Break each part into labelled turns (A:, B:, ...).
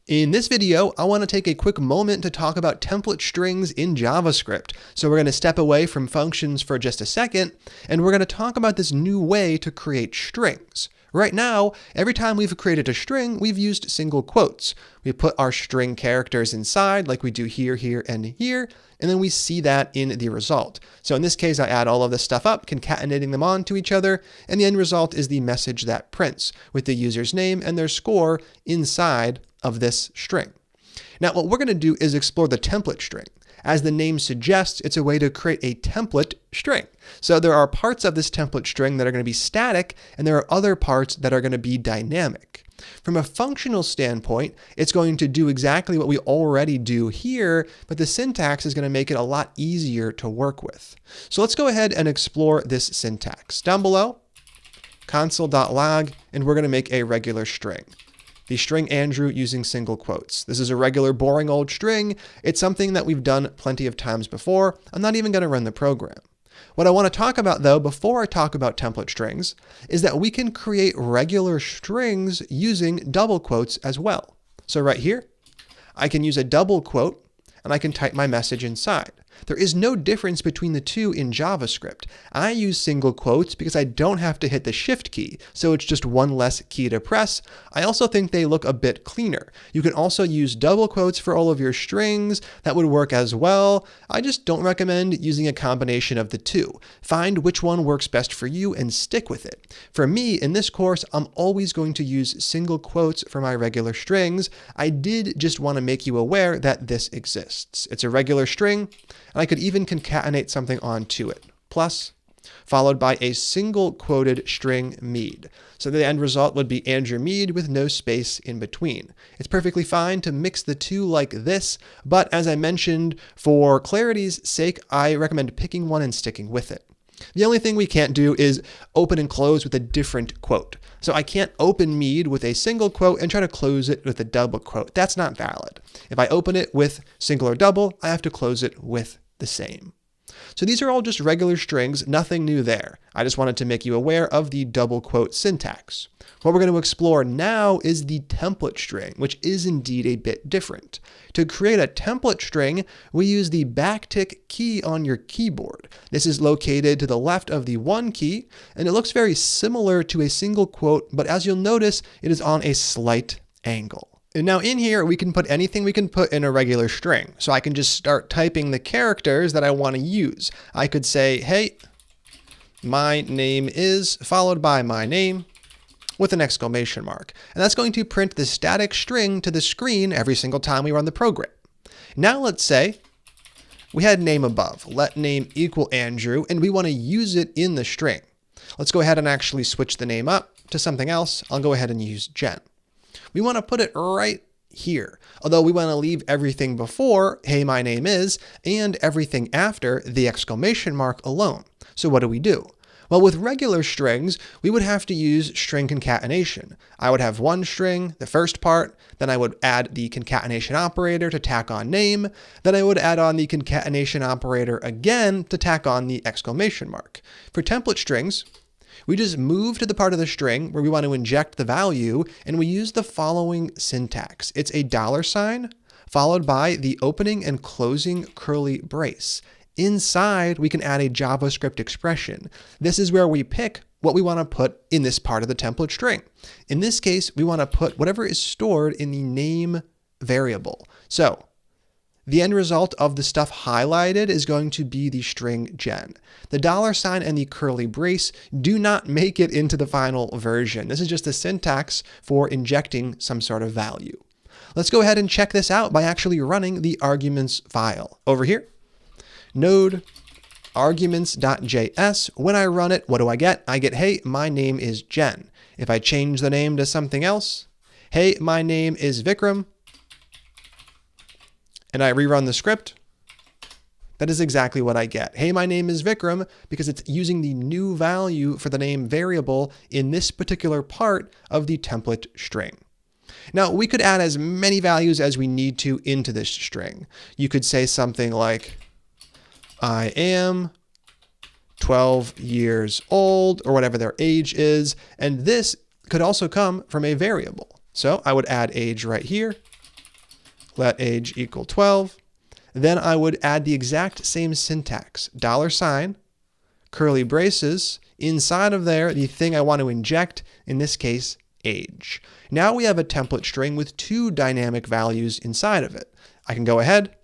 A: In this video, I want to take a quick moment to talk about template strings in JavaScript. So we're going to step away from functions for just a second, and we're going to talk about this new way to create strings. Right now, every time we've created a string, we've used single quotes. We put our string characters inside like we do here, here, and here, and then we see that in the result. So in this case, I add all of this stuff up, concatenating them onto each other, and the end result is the message that prints with the user's name and their score inside of this string. Now, what we're going to do is explore the template string. As the name suggests, it's a way to create a template string. So there are parts of this template string that are going to be static, and there are other parts that are going to be dynamic. From a functional standpoint, it's going to do exactly what we already do here, but the syntax is going to make it a lot easier to work with. So let's go ahead and explore this syntax. Down below, console.log, and we're going to make a regular string. The string Andrew using single quotes. This is a regular boring old string. It's something that we've done plenty of times before. I'm not even going to run the program. What I want to talk about though, before I talk about template strings, is that we can create regular strings using double quotes as well. So right here, I can use a double quote and I can type my message inside. There is no difference between the two in JavaScript. I use single quotes because I don't have to hit the shift key, so it's just one less key to press. I also think they look a bit cleaner. You can also use double quotes for all of your strings. That would work as well. I just don't recommend using a combination of the two. Find which one works best for you and stick with it. For me, in this course, I'm always going to use single quotes for my regular strings. I did just want to make you aware that this exists. It's a regular string, and I could even concatenate something onto it, plus, followed by a single quoted string Mead. So the end result would be Andrew Mead with no space in between. It's perfectly fine to mix the two like this, but as I mentioned, for clarity's sake, I recommend picking one and sticking with it. The only thing we can't do is open and close with a different quote. So I can't open Mead with a single quote and try to close it with a double quote. That's not valid. If I open it with single or double, I have to close it with the same. So these are all just regular strings, nothing new there. I just wanted to make you aware of the double quote syntax. What we're going to explore now is the template string, which is indeed a bit different. To create a template string, we use the backtick key on your keyboard. This is located to the left of the 1 key, and it looks very similar to a single quote, but as you'll notice, it is on a slight angle. And now in here, we can put anything we can put in a regular string. So I can just start typing the characters that I want to use. I could say, hey, my name is, followed by my name, with an exclamation mark. And that's going to print the static string to the screen every single time we run the program. Now let's say we had name above, let name equal Andrew, and we want to use it in the string. Let's go ahead and actually switch the name up to something else. I'll go ahead and use Jen. We want to put it right here, although we want to leave everything before, hey, my name is, and everything after the exclamation mark alone. So what do? Well, with regular strings, we would have to use string concatenation. I would have one string, the first part, then I would add the concatenation operator to tack on name, then I would add on the concatenation operator again to tack on the exclamation mark. For template strings, we just move to the part of the string where we want to inject the value, and we use the following syntax. It's a $, followed by the opening and closing curly brace. Inside, we can add a JavaScript expression. This is where we pick what we want to put in this part of the template string. In this case, we want to put whatever is stored in the name variable. So the end result of the stuff highlighted is going to be the string Jen. The $, and the curly brace do not make it into the final version. This is just the syntax for injecting some sort of value. Let's go ahead and check this out by actually running the arguments file. Over here, node arguments.js. When I run it, what do I get? I get, hey, my name is Jen. If I change the name to something else, hey, my name is Vikram, and I rerun the script, that is exactly what I get. Hey, my name is Vikram, because it's using the new value for the name variable in this particular part of the template string. Now, we could add as many values as we need to into this string. You could say something like, I am 12 years old, or whatever their age is, and this could also come from a variable. So I would add age right here, let age equal 12. Then I would add the exact same syntax, $, curly braces, inside of there, the thing I want to inject, in this case, age. Now we have a template string with 2 dynamic values inside of it. I can go ahead,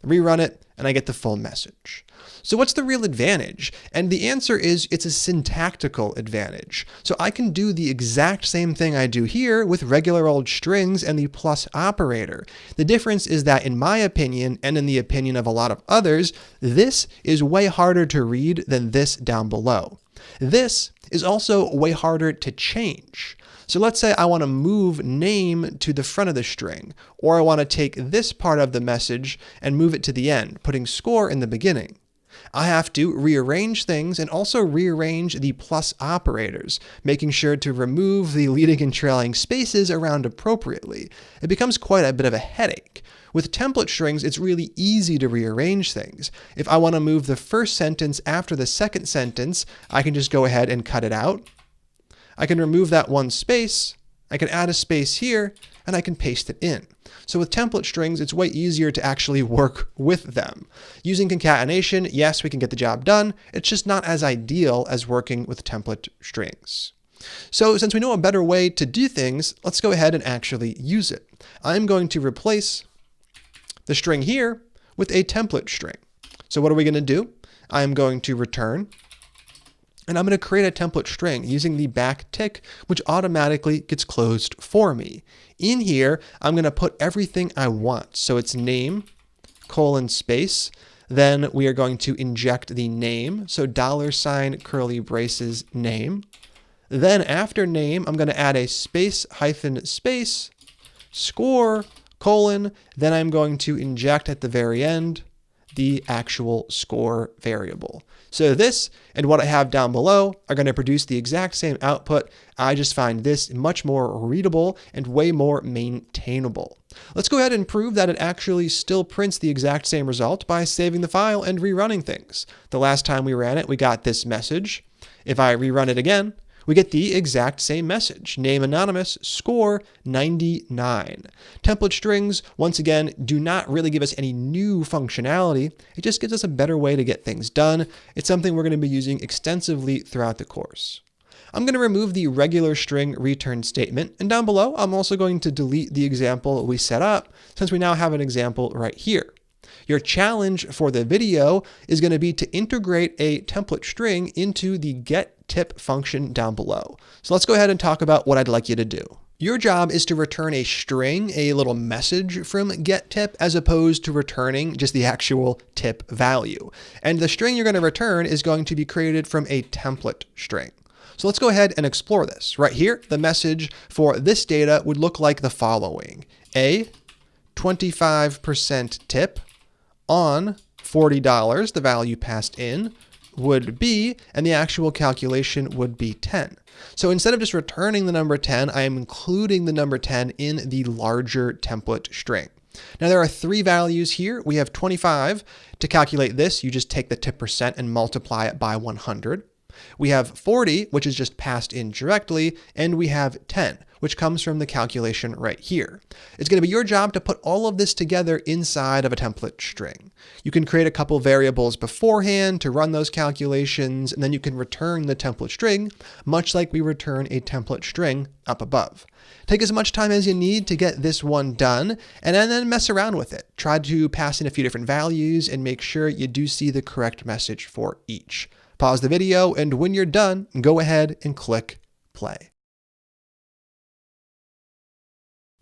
A: rerun it, and I get the full message. So what's the real advantage? And the answer is it's a syntactical advantage. So I can do the exact same thing I do here with regular old strings and the plus operator. The difference is that in my opinion, and in the opinion of a lot of others, this is way harder to read than this down below. This is also way harder to change. So let's say I want to move name to the front of the string, or I want to take this part of the message and move it to the end, putting score in the beginning. I have to rearrange things and also rearrange the plus operators, making sure to remove the leading and trailing spaces around appropriately. It becomes quite a bit of a headache. With template strings, it's really easy to rearrange things. If I want to move the first sentence after the second sentence, I can just go ahead and cut it out. I can remove that one space, I can add a space here, and I can paste it in. So with template strings, it's way easier to actually work with them. Using concatenation, yes, we can get the job done. It's just not as ideal as working with template strings. So since we know a better way to do things, let's go ahead and actually use it. I'm going to replace the string here with a template string. So what are we going to do? I'm going to return, and I'm going to create a template string using the back tick, which automatically gets closed for me. In here, I'm going to put everything I want. So it's name, :space. Then we are going to inject the name. So $ curly braces name. Then after name, I'm going to add a space hyphen space, score, : then I'm going to inject at the very end the actual score variable. So this and what I have down below are going to produce the exact same output. I just find this much more readable and way more maintainable. Let's go ahead and prove that it actually still prints the exact same result by saving the file and rerunning things. The last time we ran it, we got this message. If I rerun it again, we get the exact same message. Name anonymous, score 99. Template strings, once again, do not really give us any new functionality. It just gives us a better way to get things done. It's something we're going to be using extensively throughout the course. I'm going to remove the regular string return statement, and down below, I'm also going to delete the example we set up since we now have an example right here. Your challenge for the video is going to be to integrate a template string into the getTip function down below. So let's go ahead and talk about what I'd like you to do. Your job is to return a string, a little message from getTip, as opposed to returning just the actual tip value. And the string you're going to return is going to be created from a template string. So let's go ahead and explore this. Right here, the message for this data would look like the following. A 25% tip on $40, the value passed in, would be, and the actual calculation would be 10. So instead of just returning the number 10, I am including the number 10 in the larger template string. Now there are 3 values here. We have 25. To calculate this, you just take the tip percent and multiply it by 100. We have 40, which is just passed in directly, and we have 10, which comes from the calculation right here. It's going to be your job to put all of this together inside of a template string. You can create a couple variables beforehand to run those calculations, and then you can return the template string, much like we return a template string up above. Take as much time as you need to get this one done, and then mess around with it. Try to pass in a few different values and make sure you do see the correct message for each. Pause the video, and when you're done, go ahead and click play.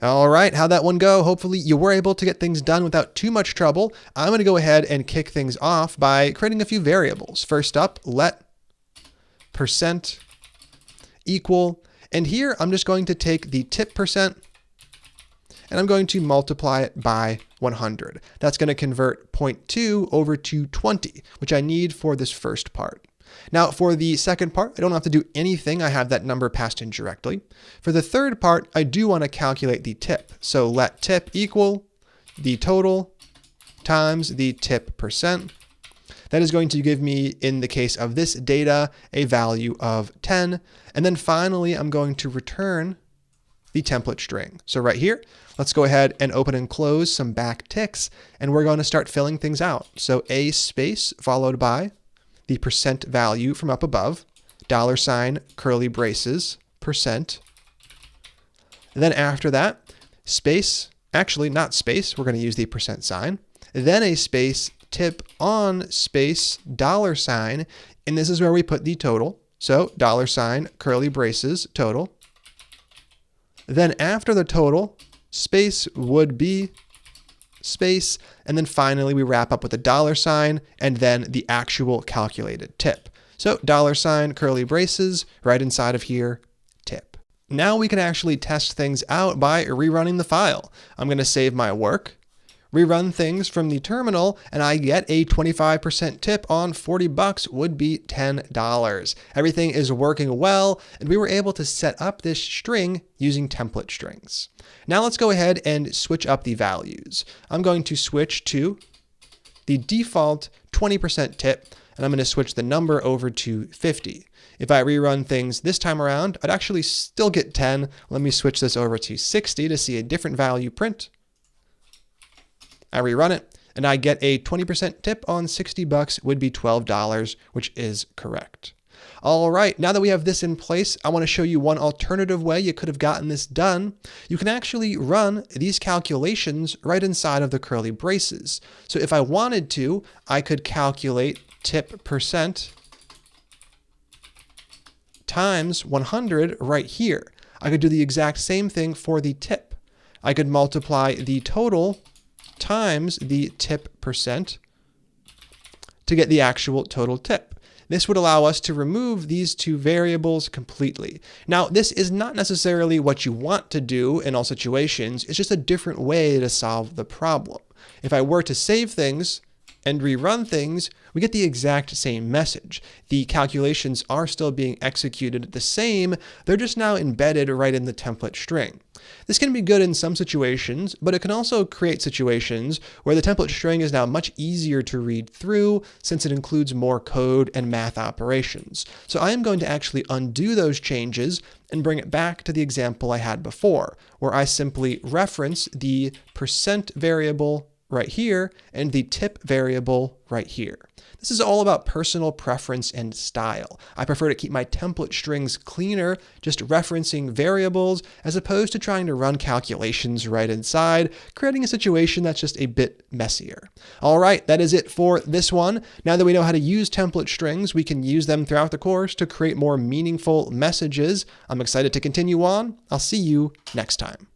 A: All right, how'd that one go? Hopefully you were able to get things done without too much trouble. I'm going to go ahead and kick things off by creating a few variables. First up, let % equal, and here I'm just going to take the tip percent and I'm going to multiply it by 100. That's going to convert 0.2 over to 20, which I need for this first part. Now for the second part, I don't have to do anything. I have that number passed in directly. For the third part, I do want to calculate the tip. So let tip equal the total times the tip percent. That is going to give me, in the case of this data, a value of 10. And then finally, I'm going to return the template string. So right here, let's go ahead and open and close some backticks, and we're going to start filling things out. So a space followed by the percent value from up above, $, curly braces, percent. And then after that, space, actually not space, we're going to use the percent sign. Then a space, tip on space, $, and this is where we put the total. So $, curly braces, total. Then after the total, space would be space, and then finally we wrap up with a $, and then the actual calculated tip. So $, curly braces, right inside of here, tip. Now we can actually test things out by rerunning the file. I'm going to save my work, rerun things from the terminal, and I get a 25% tip on $40 would be $10. Everything is working well, and we were able to set up this string using template strings. Now let's go ahead and switch up the values. I'm going to switch to the default 20% tip, and I'm going to switch the number over to 50. If I rerun things this time around, I'd actually still get 10. Let me switch this over to 60 to see a different value print. I rerun it, and I get a 20% tip on $60 would be $12, which is correct. All right, now that we have this in place, I want to show you one alternative way you could have gotten this done. You can actually run these calculations right inside of the curly braces. So if I wanted to, I could calculate tip percent times 100 right here. I could do the exact same thing for the tip. I could multiply the total times the tip percent to get the actual total tip. This would allow us to remove these two variables completely. Now, this is not necessarily what you want to do in all situations. It's just a different way to solve the problem. If I were to save things and rerun things, we get the exact same message. The calculations are still being executed the same, they're just now embedded right in the template string. This can be good in some situations, but it can also create situations where the template string is now much easier to read through since it includes more code and math operations. So I am going to actually undo those changes and bring it back to the example I had before, where I simply reference the percent variable right here and the tip variable right here. This is all about personal preference and style. I prefer to keep my template strings cleaner, just referencing variables, as opposed to trying to run calculations right inside, creating a situation that's just a bit messier. All right, that is it for this one. Now that we know how to use template strings, we can use them throughout the course to create more meaningful messages. I'm excited to continue on. I'll see you next time.